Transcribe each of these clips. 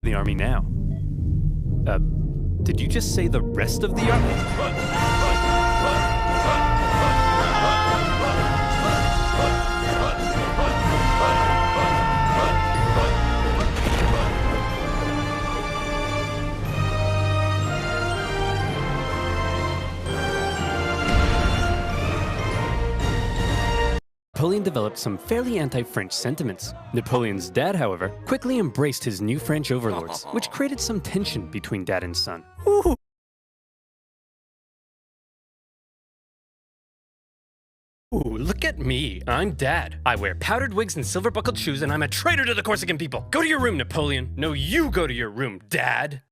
the army now. Did you just say the rest of the army? Napoleon developed some fairly anti-French sentiments. Napoleon's dad, however, quickly embraced his new French overlords, which created some tension between dad and son. Ooh. Ooh, look at me. I'm dad. I wear powdered wigs and silver-buckled shoes, and I'm a traitor to the Corsican people. Go to your room, Napoleon. No, you go to your room, Dad.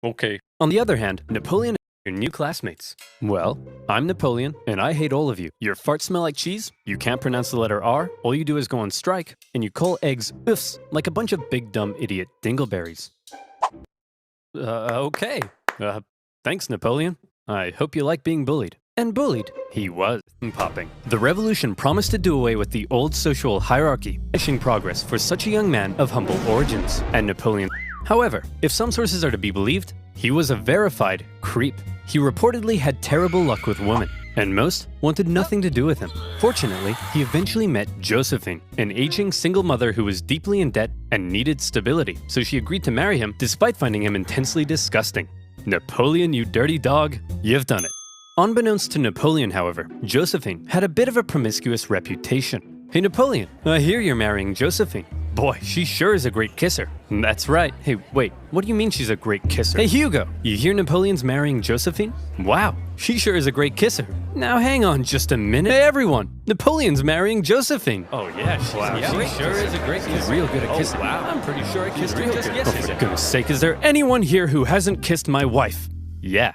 Okay. On the other hand, Napoleon your new classmates. Well, I'm Napoleon, and I hate all of you. Your farts smell like cheese, you can't pronounce the letter R, all you do is go on strike, and you call eggs oofs like a bunch of big dumb idiot dingleberries. Okay. Thanks, Napoleon. I hope you like being bullied. And bullied, he was popping. The revolution promised to do away with the old social hierarchy, pushing progress for such a young man of humble origins. And Napoleon. However, if some sources are to be believed, he was a verified creep. He reportedly had terrible luck with women, and most wanted nothing to do with him. Fortunately, he eventually met Josephine, an aging single mother who was deeply in debt and needed stability, so she agreed to marry him despite finding him intensely disgusting. Napoleon, you dirty dog, you've done it. Unbeknownst to Napoleon, however, Josephine had a bit of a promiscuous reputation. Hey Napoleon, I hear you're marrying Josephine. Boy, she sure is a great kisser. That's right. Hey, wait, what do you mean she's a great kisser? Hey Hugo, you hear Napoleon's marrying Josephine? Wow, she sure is a great kisser. Now hang on just a minute. Hey everyone, Napoleon's marrying Josephine. Oh yeah, she sure is a great kisser. She's real good at kissing. Oh wow, I'm pretty sure I kissed her just yesterday. Oh, for goodness sake, is there anyone here who hasn't kissed my wife? Yeah,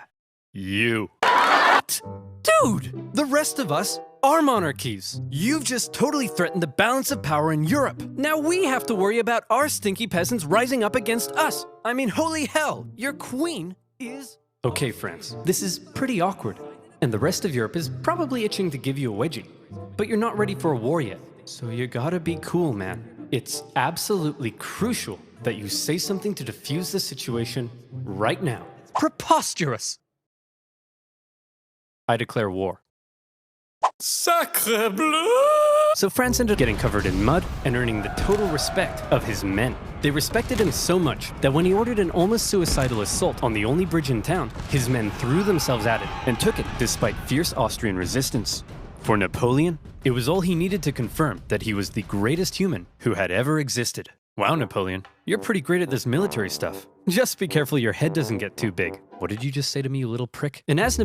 you. What? Dude, the rest of us are monarchies. You've just totally threatened the balance of power in Europe. Now we have to worry about our stinky peasants rising up against us. I mean, holy hell, your queen is... Okay, France, this is pretty awkward. And the rest of Europe is probably itching to give you a wedgie. But you're not ready for a war yet. So you gotta be cool, man. It's absolutely crucial that you say something to defuse the situation right now. Preposterous! I declare war. Sacre bleu! So France ended up getting covered in mud and earning the total respect of his men. They respected him so much that when he ordered an almost suicidal assault on the only bridge in town, his men threw themselves at it and took it despite fierce Austrian resistance. For Napoleon, it was all he needed to confirm that he was the greatest human who had ever existed. Wow, Napoleon, you're pretty great at this military stuff. Just be careful your head doesn't get too big. What did you just say to me, you little prick? And as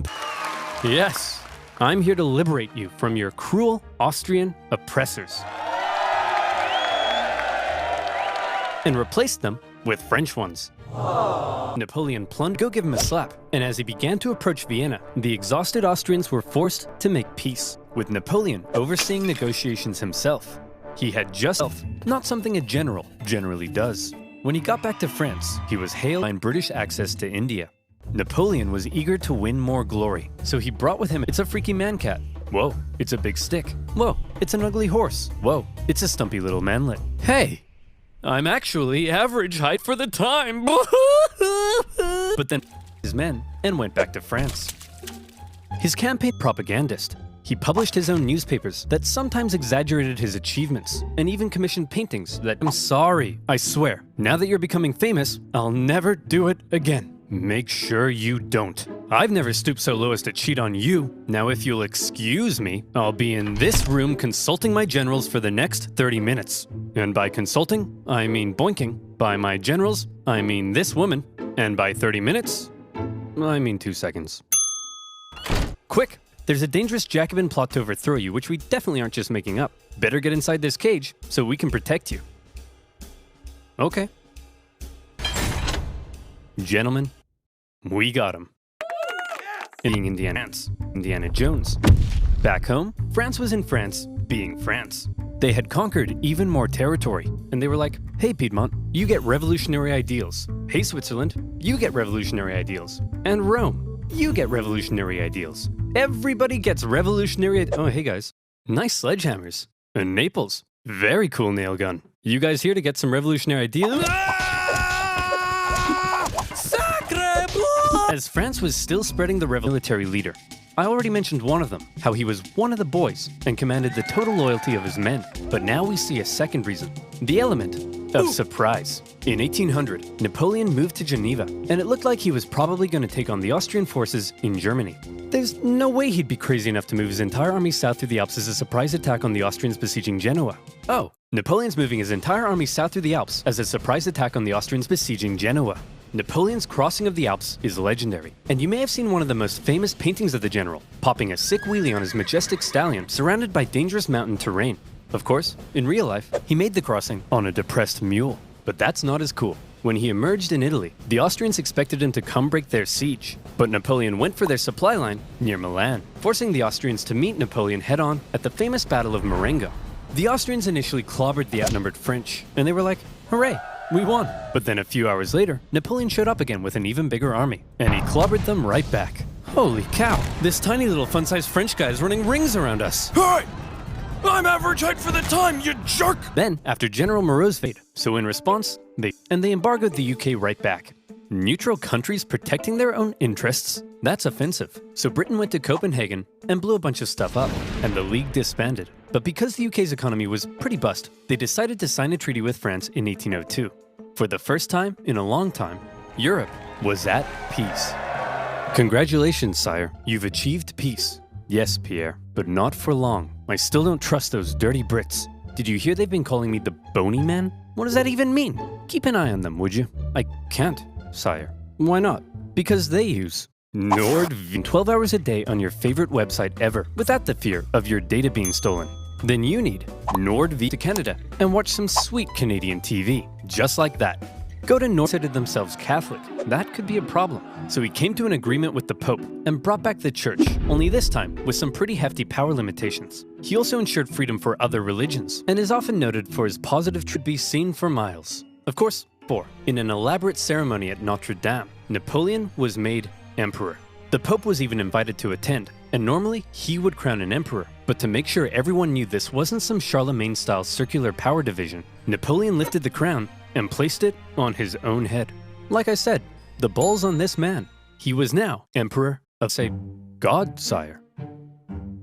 Yes, I'm here to liberate you from your cruel Austrian oppressors and replace them with French ones. Napoleon plunged. Go give him a slap. And as he began to approach Vienna, the exhausted Austrians were forced to make peace, with Napoleon overseeing negotiations himself. He had just not something a general generally does. When he got back to France, he was hailed by British access to India. Napoleon was eager to win more glory, so he brought with him, it's a freaky man cat. Whoa, it's a big stick. Whoa, it's an ugly horse. Whoa, it's a stumpy little manlet. Hey, I'm actually average height for the time. But then his men and went back to France. His campaign propagandist. He published his own newspapers that sometimes exaggerated his achievements and even commissioned paintings that, I'm sorry, I swear, now that you're becoming famous, I'll never do it again. Make sure you don't. I've never stooped so low as to cheat on you. Now if you'll excuse me, I'll be in this room consulting my generals for the next 30 minutes. And by consulting, I mean boinking. By my generals, I mean this woman. And by 30 minutes, I mean 2 seconds. Quick! There's a dangerous Jacobin plot to overthrow you, which we definitely aren't just making up. Better get inside this cage so we can protect you. Okay. Gentlemen, we got him. Being Indiana Jones. Back home, France was in France being France. They had conquered even more territory, and they were like, hey Piedmont, you get revolutionary ideals. Hey Switzerland, you get revolutionary ideals. And Rome, you get revolutionary ideals. Everybody gets revolutionary. Oh, hey guys, nice sledgehammers. And Naples, very cool nail gun. You guys here to get some revolutionary ideas? as France was still spreading the military leader. I already mentioned one of them, how he was one of the boys and commanded the total loyalty of his men. But now we see a second reason, the element of surprise. In 1800, Napoleon moved to Geneva, and it looked like he was probably going to take on the Austrian forces in Germany. There's no way he'd be crazy enough to move his entire army south through the Alps as a surprise attack on the Austrians besieging Genoa. Oh, Napoleon's moving his entire army south through the Alps as a surprise attack on the Austrians besieging Genoa. Napoleon's crossing of the Alps is legendary, and you may have seen one of the most famous paintings of the general, popping a sick wheelie on his majestic stallion surrounded by dangerous mountain terrain. Of course, in real life, he made the crossing on a depressed mule. But that's not as cool. When he emerged in Italy, the Austrians expected him to come break their siege, but Napoleon went for their supply line near Milan, forcing the Austrians to meet Napoleon head-on at the famous Battle of Marengo. The Austrians initially clobbered the outnumbered French, and they were like, hooray! We won. But then a few hours later, Napoleon showed up again with an even bigger army, and he clobbered them right back. Holy cow, this tiny little fun-sized French guy is running rings around us. Hey! I'm average height for the time, you jerk! Then, after General Moreau's fate, so in response, they embargoed the UK right back. Neutral countries protecting their own interests? That's offensive. So Britain went to Copenhagen and blew a bunch of stuff up, and the League disbanded. But because the UK's economy was pretty bust, they decided to sign a treaty with France in 1802. For the first time in a long time, Europe was at peace. Congratulations, sire. You've achieved peace. Yes, Pierre, but not for long. I still don't trust those dirty Brits. Did you hear they've been calling me the Bony Man? What does that even mean? Keep an eye on them, would you? I can't, sire. Why not? Because they use NordVPN 12 hours a day on your favorite website ever, without the fear of your data being stolen. Then you need NordVPN to Canada and watch some sweet Canadian TV, just like that. Go to Nord considered themselves Catholic. That could be a problem. So he came to an agreement with the Pope and brought back the church, only this time with some pretty hefty power limitations. He also ensured freedom for other religions and is often noted for his positive to be seen for miles. Of course, in an elaborate ceremony at Notre Dame, Napoleon was made emperor. The Pope was even invited to attend, and normally he would crown an emperor. But to make sure everyone knew this wasn't some Charlemagne-style circular power division, Napoleon lifted the crown and placed it on his own head. Like I said, the ball's on this man. He was now emperor of, say, God, sire.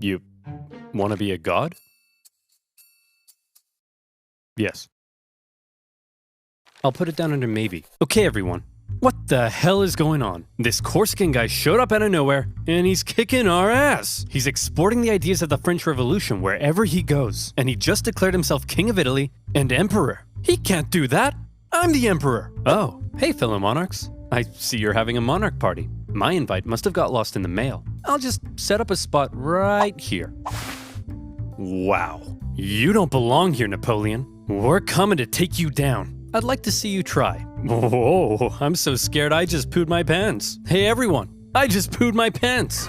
You want to be a god? Yes. I'll put it down under maybe. Okay, everyone. What the hell is going on? This Corsican guy showed up out of nowhere, and he's kicking our ass. He's exporting the ideas of the French Revolution wherever he goes, and he just declared himself King of Italy and Emperor. He can't do that. I'm the Emperor. Oh, hey fellow monarchs. I see you're having a monarch party. My invite must have got lost in the mail. I'll just set up a spot right here. Wow. You don't belong here, Napoleon. We're coming to take you down. I'd like to see you try. Whoa, I'm so scared I just pooed my pants. Hey everyone, I just pooed my pants.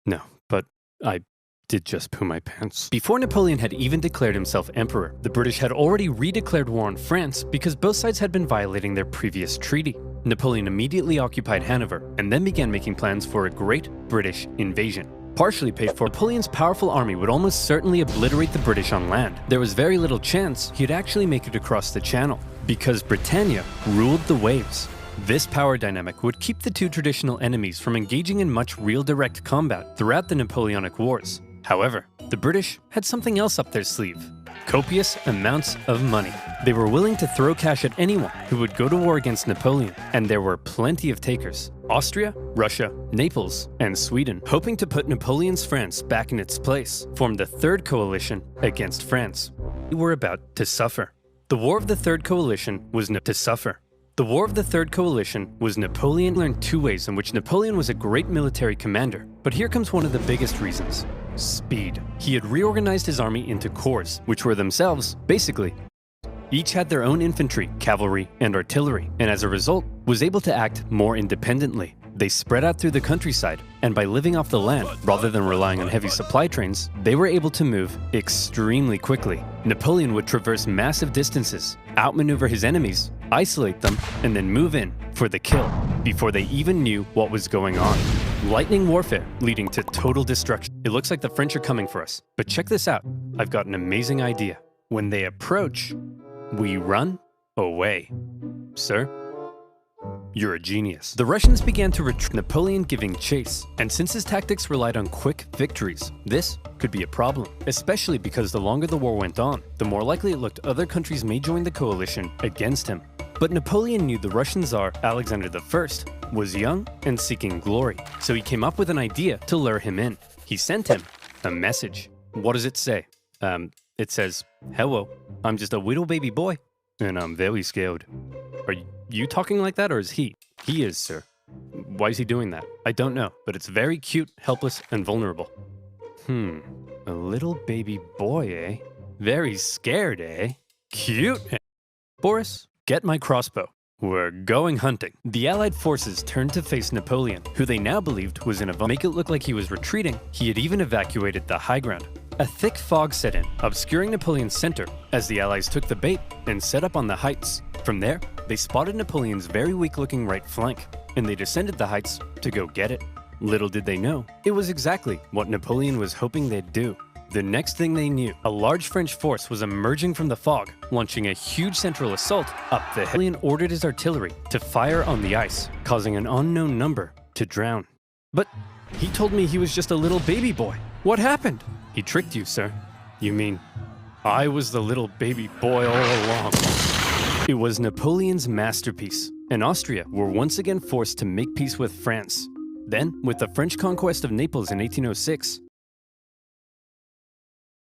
No, but I did just poo my pants. Before Napoleon had even declared himself emperor, the British had already redeclared war on France because both sides had been violating their previous treaty. Napoleon immediately occupied Hanover and then began making plans for a great British invasion. Partially paid for, Napoleon's powerful army would almost certainly obliterate the British on land. There was very little chance he'd actually make it across the Channel, because Britannia ruled the waves. This power dynamic would keep the two traditional enemies from engaging in much real direct combat throughout the Napoleonic Wars. However, the British had something else up their sleeve: copious amounts of money. They were willing to throw cash at anyone who would go to war against Napoleon, and there were plenty of takers. Austria, Russia, Naples, and Sweden, hoping to put Napoleon's France back in its place, formed the Third Coalition against France. We were about to suffer. The War of the Third Coalition was Napoleon learned two ways in which Napoleon was a great military commander. But here comes one of the biggest reasons: speed. He had reorganized his army into corps, which were themselves, basically, each had their own infantry, cavalry, and artillery, and as a result, was able to act more independently. They spread out through the countryside, and by living off the land, rather than relying on heavy supply trains, they were able to move extremely quickly. Napoleon would traverse massive distances, outmaneuver his enemies, isolate them, and then move in for the kill, before they even knew what was going on. Lightning warfare leading to total destruction. It looks like the French are coming for us, but check this out. I've got an amazing idea. When they approach, We run away. Sir, you're a genius. The Russians began to retreat, Napoleon giving chase, and since his tactics relied on quick victories, this could be a problem, especially because the longer the war went on, the more likely it looked other countries may join the coalition against him. But Napoleon knew the Russian Tsar, Alexander I, was young and seeking glory, so he came up with an idea to lure him in. He sent him a message. What does it say? It says, "Hello, I'm just a little baby boy, and I'm very scared." Are you talking like that, or is he? He is, sir. Why is he doing that? I don't know, but it's very cute, helpless, and vulnerable. A little baby boy, eh? Very scared, eh? Cute, eh? Boris, get my crossbow. We're going hunting. The Allied forces turned to face Napoleon, who they now believed was in a make it look like he was retreating. He had even evacuated the high ground. A thick fog set in, obscuring Napoleon's center as the Allies took the bait and set up on the heights. From there, they spotted Napoleon's very weak-looking right flank, and they descended the heights to go get it. Little did they know, it was exactly what Napoleon was hoping they'd do. The next thing they knew, a large French force was emerging from the fog, launching a huge central assault up the hill. Napoleon ordered his artillery to fire on the ice, causing an unknown number to drown. But he told me he was just a little baby boy. What happened? He tricked you, sir. You mean I was the little baby boy all along? It was Napoleon's masterpiece, and Austria were once again forced to make peace with France. Then, with the French conquest of Naples in 1806,